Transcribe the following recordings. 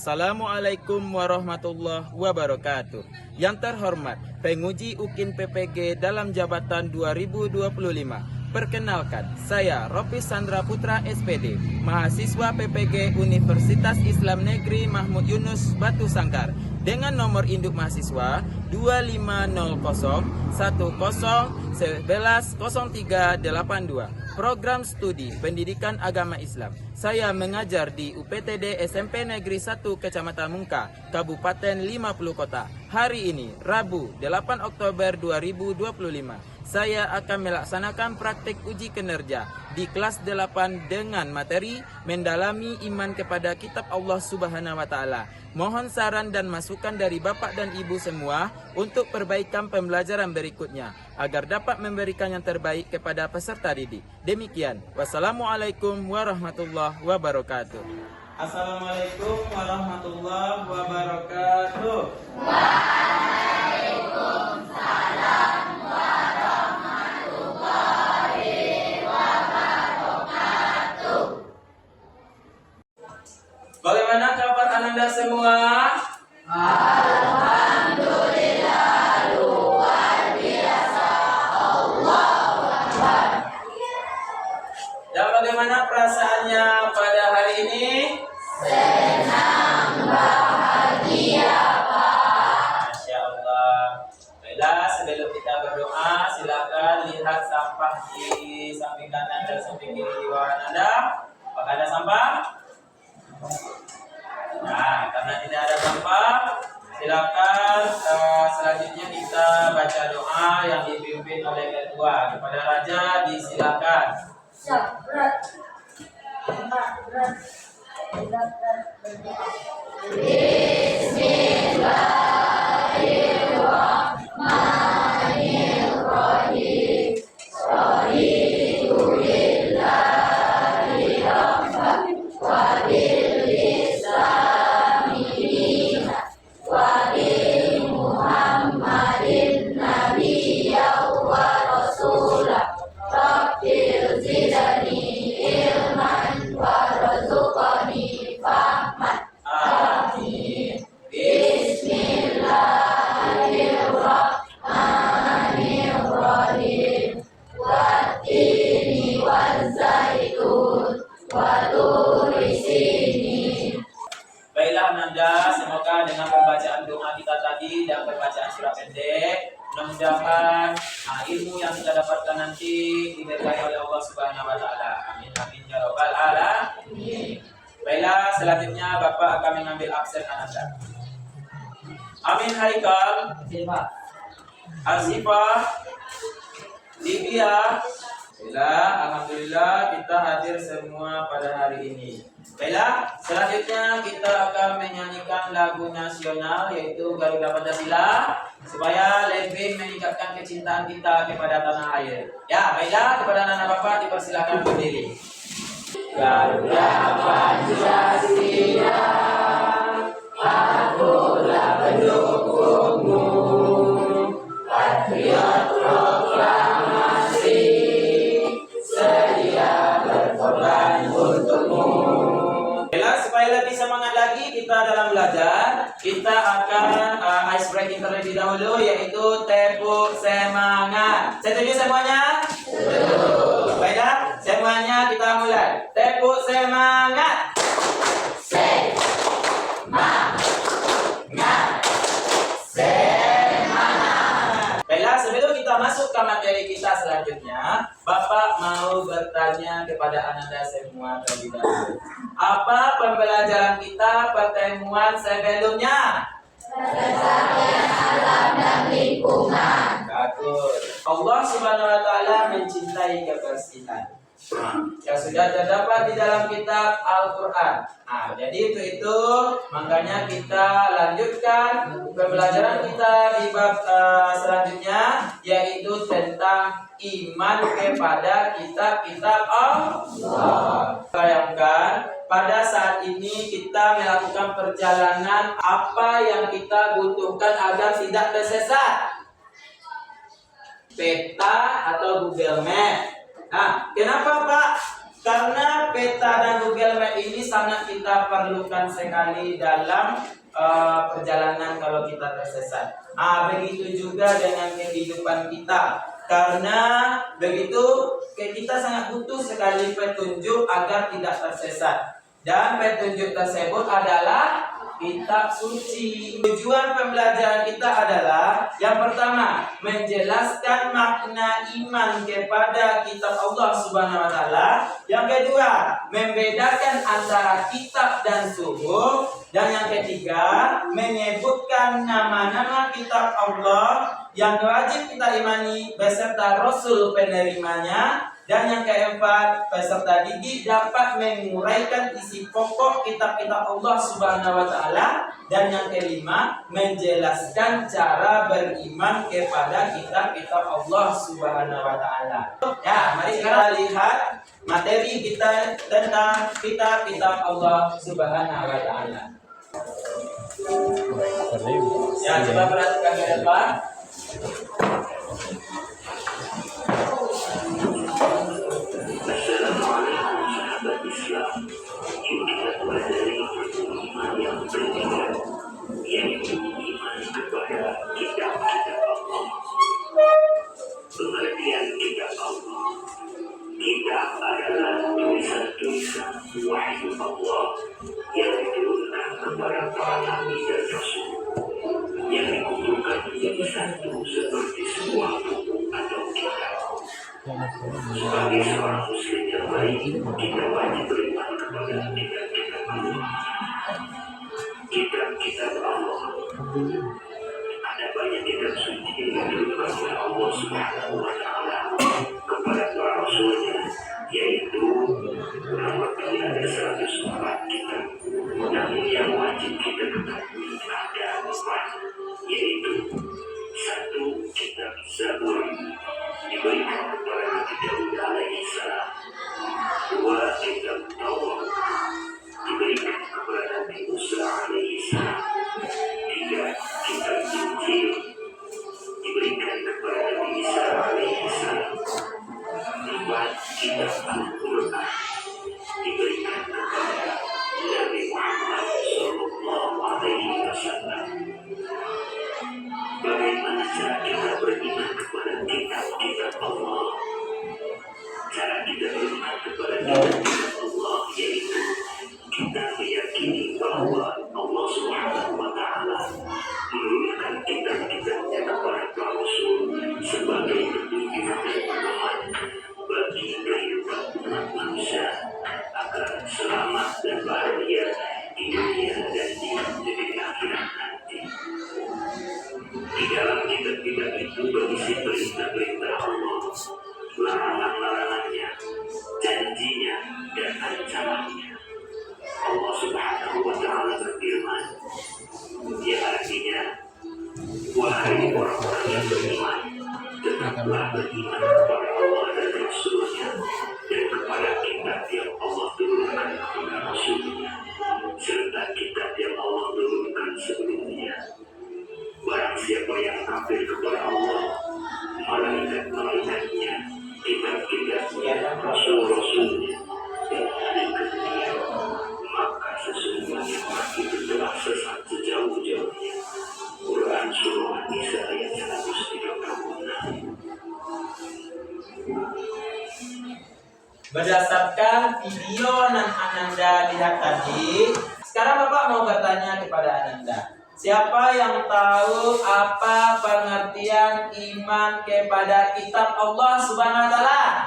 Assalamualaikum warahmatullahi wabarakatuh. Yang terhormat, penguji UKIN PPG dalam jabatan 2025. Perkenalkan, saya Ropi Sandra Putra SPD, mahasiswa PPG Universitas Islam Negeri Mahmud Yunus Batu Sangkar, dengan nomor induk mahasiswa 250010110382. Program studi Pendidikan Agama Islam. Saya mengajar di UPTD SMP Negeri 1 Kecamatan Mungka, Kabupaten 50 Kota. Hari ini, Rabu 8 Oktober 2025. Saya akan melaksanakan praktik uji kinerja di kelas 8 dengan materi mendalami iman kepada kitab Allah Subhanahu wa taala. Mohon saran dan masukan dari Bapak dan Ibu semua untuk perbaikan pembelajaran berikutnya agar dapat memberikan yang terbaik kepada peserta didik. Demikian. Wassalamualaikum warahmatullahi wabarakatuh. Assalamualaikum warahmatullahi wabarakatuh. Waalaikumsalam warahmatullahi wabarakatuh. Bagaimana kabar Ananda semua? Alhamdulillah, luar biasa. Allahu Akbar. Dan bagaimana perasaannya pada hari ini? Senang, bahagia, Pak. Masya Allah. Baiklah, sebelum kita berdoa, silakan lihat sampah di samping kanan dan samping kiri di bawah Anda. Apakah ada sampah? Nah, karena tidak ada sampah, silakan selanjutnya kita baca doa yang dipimpin oleh ketua. Kepada Raja disilakan. Bismillahirrahmanirrahim. Sholidu lillahi rabbah wa bil islami wa bil muhammadin nabiyya wa rasulah. Rabbil zidani ilman warzuqni fahman. Amin. Bismillahirrahmanirrahim. Wattini wazzaitun wa turi sinin. Baiklah Nanda, semoga dengan pembacaan doa kita tadi dan pembacaan surah pendek, mudah-mudahan ilmu yang kita dapatkan nanti diberkahi oleh Allah Subhanahu wa taala. Amin amin ya rabbal alamin. Baiklah, selanjutnya Bapak akan mengambil absen Ananda. Amin Haikal, Asifah, Livia. Baiklah, alhamdulillah kita hadir semua pada hari ini. Baiklah, selanjutnya kita akan menyanyikan lagu nasional yaitu Garuda Pancasila supaya lebih meningkatkan kecintaan kita kepada tanah air. Ya, baiklah, kepada anak Bapak dipersilakan berdiri. Garuda Pancasila, akulah pendukungmu, patriot proklamasi, sedia berkorban untukmu. Baiklah, supaya lebih semangat lagi kita dalam belajar, kita akan ice breaking terlebih dahulu yaitu tepuk semangat. Setuju semuanya? Setuju. Baiklah, semuanya kita mulai. Tepuk semangat. Semangat. Semangat. Baiklah, sebelum kita masuk ke materi kita selanjutnya, Bapak mau bertanya kepada Ananda semua terlebih dahulu. Apa pembelajaran kita pertemuan sebelumnya? Pelestarian alam dan lingkungan. Bagus. Allah Subhanahu wa taala mencintai kebersihan. Yang sudah terdapat di dalam kitab Al-Quran. Nah, jadi itu makanya kita lanjutkan pembelajaran kita di bab selanjutnya, yaitu tentang iman kepada kitab-kitab Allah. Bayangkan pada saat ini kita melakukan perjalanan, apa yang kita butuhkan agar tidak tersesat? Peta atau Google Map. Nah, kenapa Pak? Karena peta dan Google Map ini sangat kita perlukan sekali dalam perjalanan kalau kita tersesat. Begitu juga dengan kehidupan kita. Karena begitu kita sangat butuh sekali petunjuk agar tidak tersesat. Dan petunjuk tersebut adalah kitab suci. Tujuan pembelajaran kita adalah yang pertama, menjelaskan makna iman kepada kitab Allah Subhanahu wa taala. Yang kedua, membedakan antara kitab dan suhuf. Dan yang ketiga, menyebutkan nama-nama kitab Allah yang wajib kita imani beserta rasul penerimanya. Dan yang keempat, peserta didik dapat menguraikan isi pokok kitab-kitab Allah Subhanahu wa taala. Dan yang kelima, menjelaskan cara beriman kepada kitab-kitab Allah Subhanahu wa taala. Ya, mari kita lihat materi kita tentang kitab-kitab Allah Subhanahu wa taala. Ya, coba perhatikan ke depan. Pengertian kitab Allah. Kitab adalah tulisan-tulisan wahyu Allah yang diturunkan kepada para nabi dan rasul, yang dikumpulkan menjadi satu seperti sebuah buku atau kitab. Sebagai seorang muslim yang baik, kita wajib beriman kepada kitab-kitab Allah. Kitab-kitab Allah. Ada banyak kitab suci yang diturunkan oleh Allah Subhanahu wa taala kepada para rasulnya, yaitu kurang lebih ada 104 kitab. Namun yang wajib kita ketahui ada 4, yaitu 1. Kitab Zabur diberikan kepada Nabi Daud alaihi salam. 2. Kitab Taurat diberikan kepada Nabi Musa alaihi salam. 3. Kitab Injil diberikan kepada Nabi Isa alaihi salam. 4. Kitab Al-Quran diberikan kepada Nabi Muhammad sallallahu alaihi wasallam. Bagaimana cara kita beriman kepada kitab-kitab Allah? Cara kita beriman kepada kitab-kitab Allah yaitu kita meyakini bahwa Allah Subhanahu wa taala menurunkan kitab-kitabnya kepada para rasul sebagai petunjuk dan pedoman bagi kehidupan umat manusia agar selamat dan bahagia di dunia dan di negeri akhirat nanti. Di dalam kitab-kitab itu berisi perintah-perintah Allah, larangan-larangannya, janjinya, dan ancamannya. Allah Subhanahu wa taala berfirman, ya artinya, wahai orang-orang yang beriman, tetaplah beriman kepada Allah dan Rasul-Nya dan kepada kitab yang Allah turunkan kepada Rasul-Nya serta kitab yang Allah turunkan sebelumnya. Barang siapa yang kafir kepada Allah, malaikat-malaikatnya, kitab-kitabnya, Rasul-Rasulnya, dan hari kemudian, maka sesungguhnya itu telah sesat sejauh-jauhnya. Quran Surah An-Nisa ayat 136. Berdasarkan video yang Ananda lihat tadi, sekarang Bapak mau bertanya kepada Ananda. Siapa yang tahu apa pengertian iman kepada kitab Allah Subhanahu wa taala?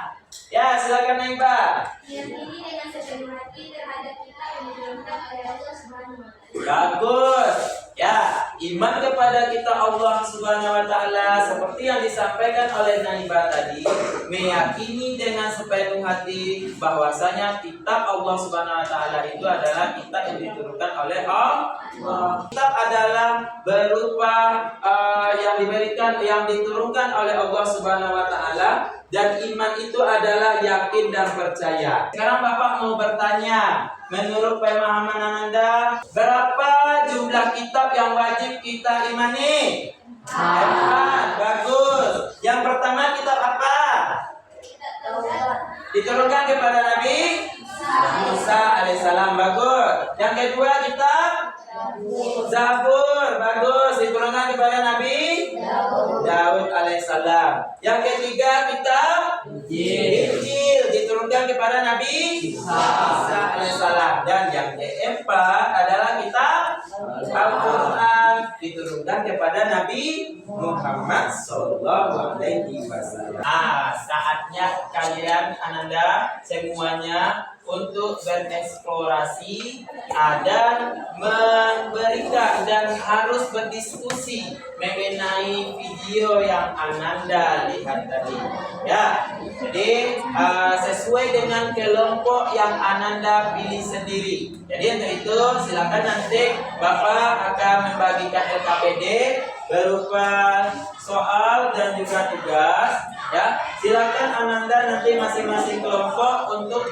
Ya, silakan Mbak. Meyakini dengan sepenuh hati terhadap kitab yang diturunkan oleh Allah Subhanahu wa taala. Bagus. Ya, iman kepada kitab Allah Subhanahu wa taala seperti yang disampaikan oleh Naiba tadi, meyakini dengan sepenuh hati bahwasanya kitab Allah Subhanahu wa taala itu adalah kitab yang diturunkan oleh Allah. Kitab adalah berupa yang diturunkan oleh Allah Subhanahu wa taala, dan iman itu adalah yakin dan percaya. Sekarang Bapak mau bertanya, menurut pemahaman Ananda, berapa jumlah kitab yang wajib kita imani? 4. Bagus. Yang pertama kitab apa? Kitab Taurat. diturunkan kepada Nabi Musa alaihissalam. Bagus. Yang kedua kitab Zabur. Bagus. Diturunkan kepada Nabi Daud alaihissalam. Yang ketiga kitab Injil. Diturunkan kepada Nabi Isa alaihissalam. Dan yang keempat adalah kitab Al-Quran. Diturunkan kepada Nabi Muhammad Sallallahu Alaihi Wasallam. Saatnya kalian Ananda semuanya untuk bereksplorasi dan memberikan dan harus berdiskusi mengenai video yang Ananda lihat tadi. Ya, jadi sesuai dengan kelompok yang Ananda pilih sendiri. Jadi untuk itu silakan nanti Bapak akan membagikan LKPD berupa soal dan juga tugas. Ya, silakan Ananda nanti masing-masing kelompok untuk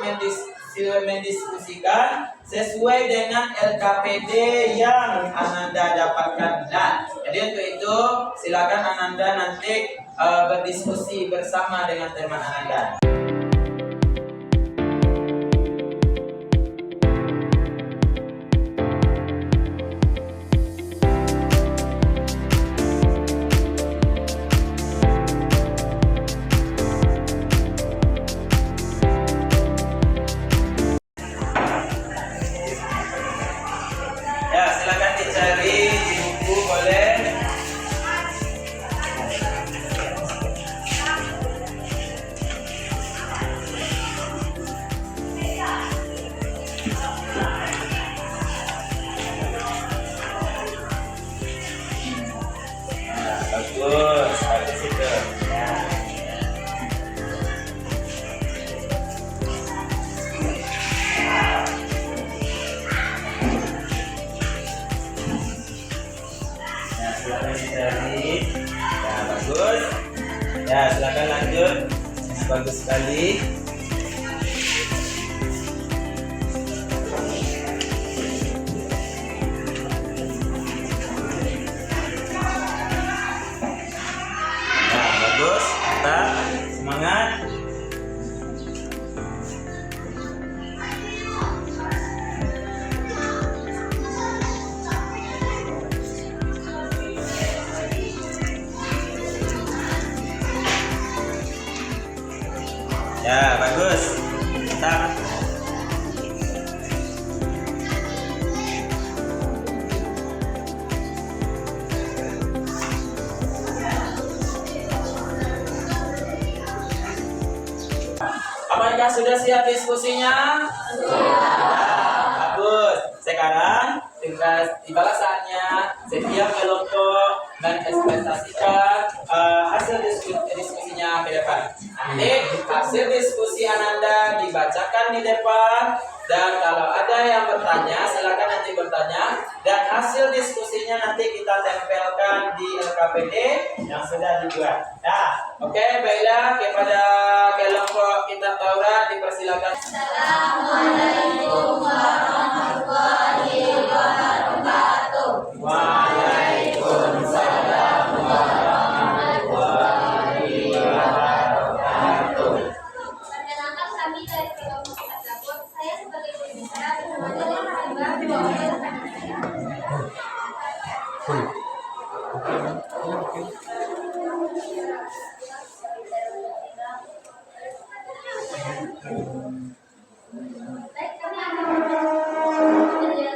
mendiskusikan sesuai dengan LKPD yang Ananda dapatkan. Nah, jadi untuk itu silakan Ananda nanti berdiskusi bersama dengan teman Ananda. Ya, silakan dicari di buku boleh. Bagus, habis itu. Silakan dicari. Ya, bagus. Ya, silakan lanjut. Bagus sekali. Nah, bagus. Mantap. Semangat. Ya, bagus. Mantap. Apakah sudah siap diskusinya? Bagus. Sekarang tibalah saatnya setiap kelompok mengekspresikan hasil diskusinya ke depan. Nanti hasil diskusi Ananda dibacakan di depan, dan kalau ada yang bertanya silakan nanti bertanya, dan hasil diskusinya nanti kita tempelkan di LKPD yang sudah dibuat. Nah, oke, baiklah, kepada kelompok kitab Taurat dipersilakan. Assalamualaikum warahmatullahi wabarakatuh. Waalaikumsalam warahmatullahi wabarakatuh. Perkenalkan kami dari kelompok kitab Zabur. Saya sebagai pembicara menemani Mbak membawakan Baik, kami akan menjelaskan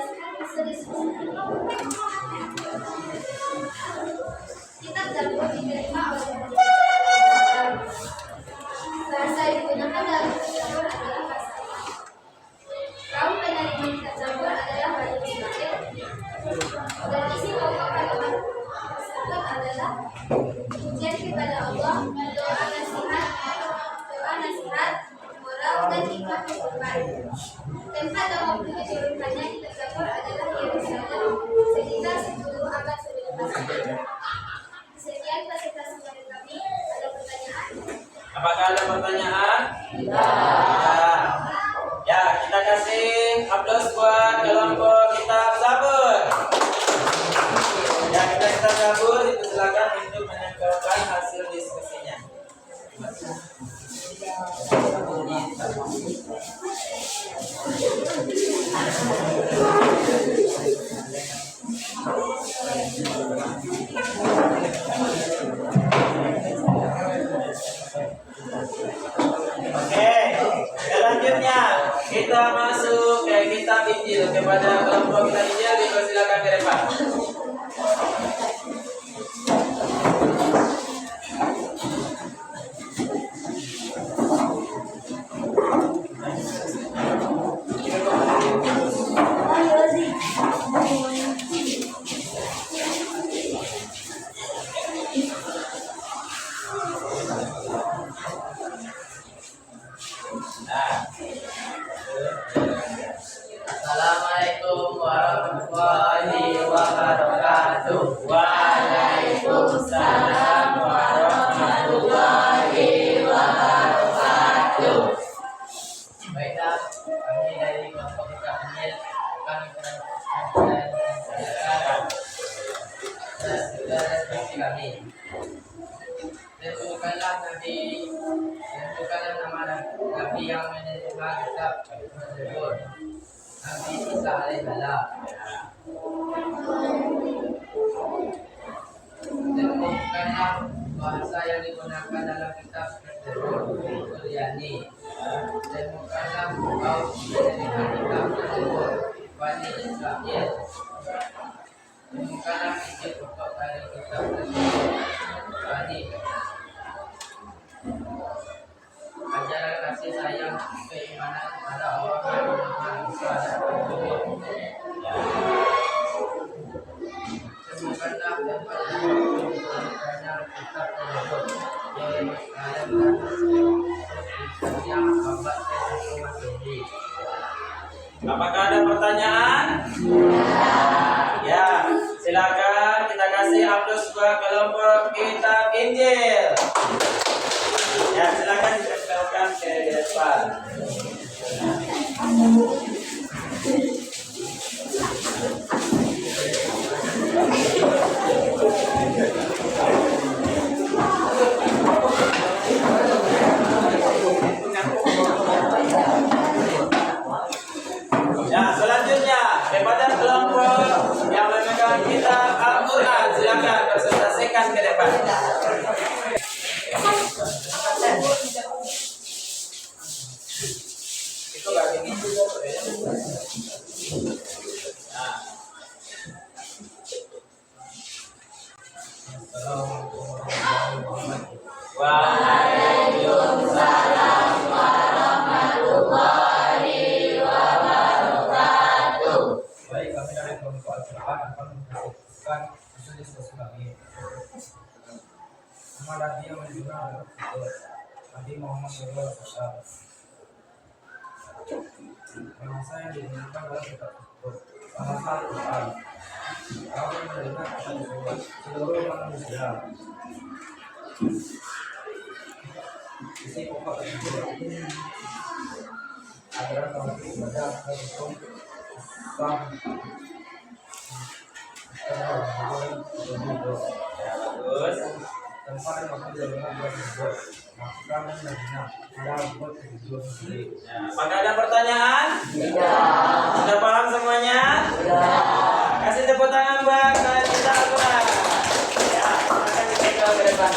kelompok kita Injil dipersilakan ke depan. Assalamualaikum warahmatullahi wabarakatuh. Waalaikumsalam warahmatullahi wabarakatuh. Baiklah, kami dari kelompok kita Injil kami saudara seperti kami. Tentukanlah nama Nabi yang menerima kitab tersebut. Nabi Isa alaihissalam. Tentukanlah bahasa yang digunakan dalam kitab tersebut. Suryani. Tentukanlah kaum menerima kitab tersebut. Bani Israel. Tentukanlah isi pokok dari kitab tersebut. Bani. Ajaran kasih sayang keimanan kepada Allah dan temukanlah tempat yang kitab tersebut yang abad ke-1 Apakah ada pertanyaan? Ya, silakan kita kasih aplaus buat kelompok kitab Injil. Ya, silakan dipersilakan ke depan. Ya, selanjutnya kepada kelompok yang memegang kitab Al-Quran, silakan presentasikan ke depan. Itu bagi itu. Waalaikumsalam warahmatullahi wabarakatuh. Baik, kami dari kelompok Al-Quran akan mempresentasikan usul diskusi kami. Nama Nabi yang menunjukkan Nabi Muhammad SAW. Bahasa yang digunakan dalam kitab tersebut bahasa Al-Quran. Kami menerima kitab tersebut seluruh manusia. Isi pokok tersebut adalah tauhid ibadah dan hukum Islam. Bagus. Tempat yang waktu dari mana tersebut masukkan Madinah halal buat kehidupan sendiri. Apakah ada pertanyaan? Sudah paham semuanya? Kasih tepuk tangan buat kita Al-Quran. Ya, silakan kita ke depan.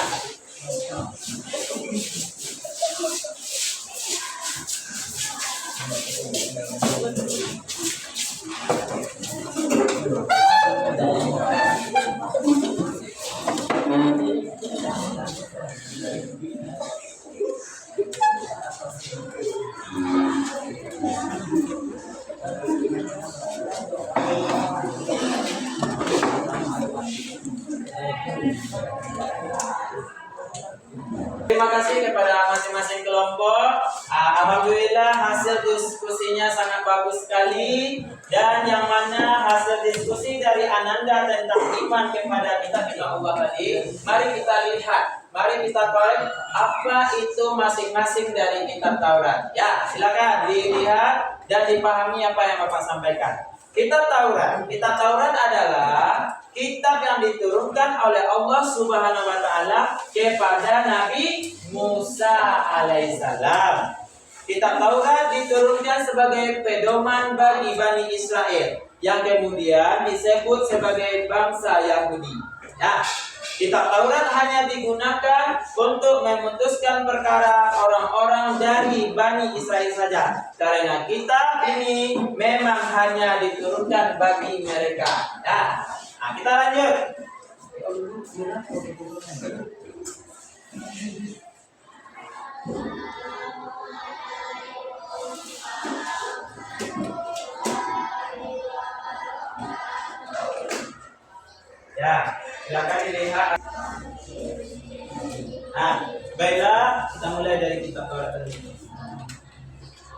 Terima kasih kepada masing-masing kelompok. Alhamdulillah hasil diskusinya sangat bagus sekali. Dan yang mana hasil diskusi dari Ananda tentang iman kepada kitab Allah tadi, mari kita lihat, mari kita korek apa itu masing-masing dari kitab Taurat. Ya, silakan dilihat dan dipahami apa yang Bapak sampaikan. Kitab Taurat adalah kitab yang diturunkan oleh Allah Subhanahu wa taala kepada Nabi Musa alaihissalam. Kitab Taurat diturunkan sebagai pedoman bagi Bani Israel yang kemudian disebut sebagai bangsa Yahudi. Nah, kitab Taurat hanya digunakan untuk memutuskan perkara orang-orang dari Bani Israel saja. Karena kitab ini memang hanya diturunkan bagi mereka. Nah, kita lanjut. Ya, silakan dilihat. Nah, baiklah, kita mulai dari kitab Taurat tadi.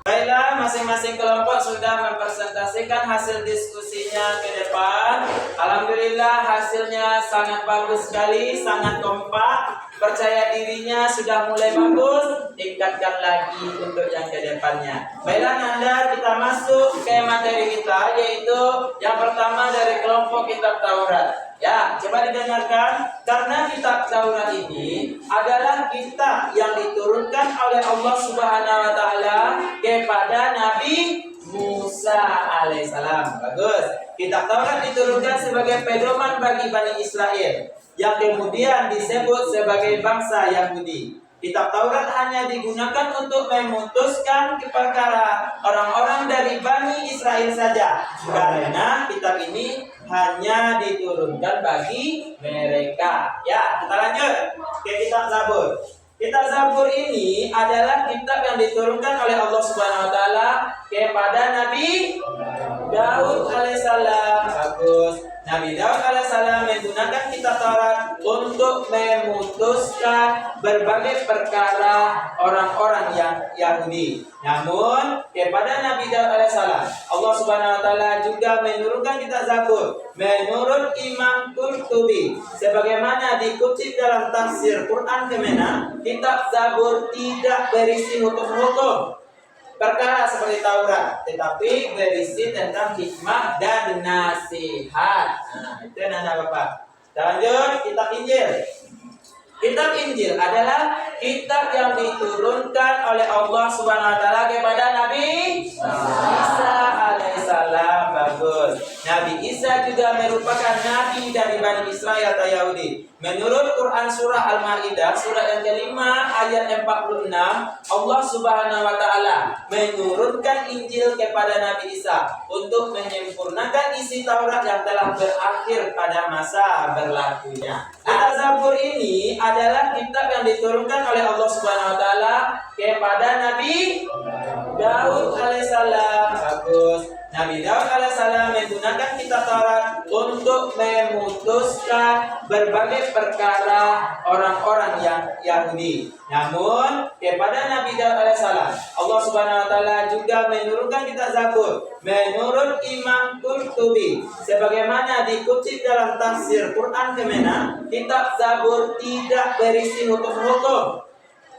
Baiklah, masing-masing kelompok sudah mempresentasikan hasil diskusinya ke depan. Alhamdulillah hasilnya sangat bagus sekali, sangat kompak. Percaya dirinya sudah mulai bagus, tingkatkan lagi untuk yang ke depannya. Baiklah Nanda, kita masuk ke materi kita, yaitu yang pertama dari kelompok kitab Taurat. Ya, coba didengarkan. Karena kitab Taurat ini adalah kitab yang diturunkan oleh Allah Subhanahu wa taala kepada Nabi Musa alaihissalam. Bagus. Kitab Taurat diturunkan sebagai pedoman bagi Bani Israel yang kemudian disebut sebagai bangsa Yahudi. Kitab Taurat hanya digunakan untuk memutuskan perkara orang-orang dari Bani Israel saja. Karena kitab ini hanya diturunkan bagi mereka. Ya, kita lanjut ke kitab Zabur. Kitab Zabur ini adalah kitab yang diturunkan oleh Allah Subhanahu wa taala kepada Nabi Daud alaihissalam. Bagus. Nabi Daud alaihissalam menggunakan kitab Taurat untuk memutuskan berbagai perkara orang-orang yang Yahudi. Namun kepada Nabi Daud alaihissalam, Allah Subhanahu wa taala juga menurunkan kitab Zabur. Menurut Imam Qurtubi, sebagaimana dikutip dalam tafsir Quran Kemena, kitab Zabur tidak berisi hukum-hukum perkara seperti Taurat, tetapi berisi tentang hikmah dan nasihat. Nah, itu nanda Bapak. Kita lanjut, kitab Injil. Kitab Injil adalah kitab yang diturunkan oleh Allah Subhanahu wa taala kepada Nabi Isa alaihissalam. Bagus. Nabi Isa juga merupakan nabi dari Bani Israel atau Yahudi. Menurut Quran surah Al-Maidah surah yang kelima ayat 46, Allah Subhanahu wa taala menurunkan Injil kepada Nabi Isa untuk menyempurnakan isi Taurat yang telah berakhir pada masa berlakunya. Kitab Zabur ini adalah kitab yang diturunkan oleh Allah Subhanahu wa taala kepada Nabi Daud alaihissalam. Bagus. Nabi Daud alaihissalam menggunakan kitab Taurat untuk memutuskan berbagai perkara orang-orang yang Yahudi. Namun kepada Nabi Daud alaihissalam, Allah Subhanahu wa taala juga menurunkan kitab Zabur. Menurut Imam Qurtubi, sebagaimana dikutip dalam tafsir Quran Kemena, kitab Zabur tidak berisi hukum-hukum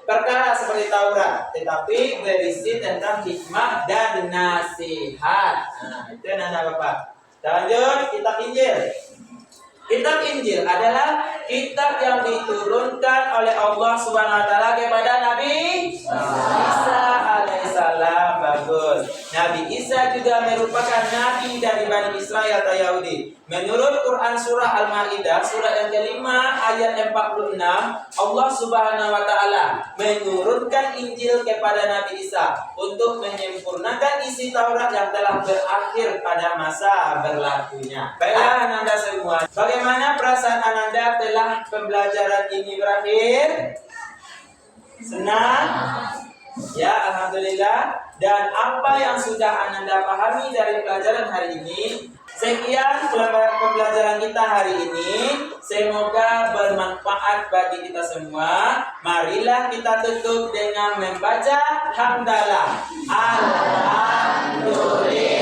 perkara seperti Taurat, tetapi berisi tentang hikmah dan nasihat. Nah, itu nanda Bapak. Kita lanjut, kitab Injil. Kitab Injil adalah kitab yang diturunkan oleh Allah Subhanahu wa taala kepada Nabi Isa alaihissalam. Bagus. Nabi Isa juga merupakan nabi dari Bani Israel atau Yahudi. Menurut Quran surah Al-Maidah surah yang kelima ayat 46, Allah Subhanahu wa taala menurunkan Injil kepada Nabi Isa untuk menyempurnakan isi Taurat yang telah berakhir pada masa berlakunya. Baiklah Ananda semua, bagaimana perasaan Ananda telah pembelajaran ini berakhir? Senang? Ya, alhamdulillah. Dan apa yang sudah Ananda pahami dari pelajaran hari ini? Sekian pembelajaran kita hari ini. Semoga bermanfaat bagi kita semua. Marilah kita tutup dengan membaca hamdalah. Alhamdulillah.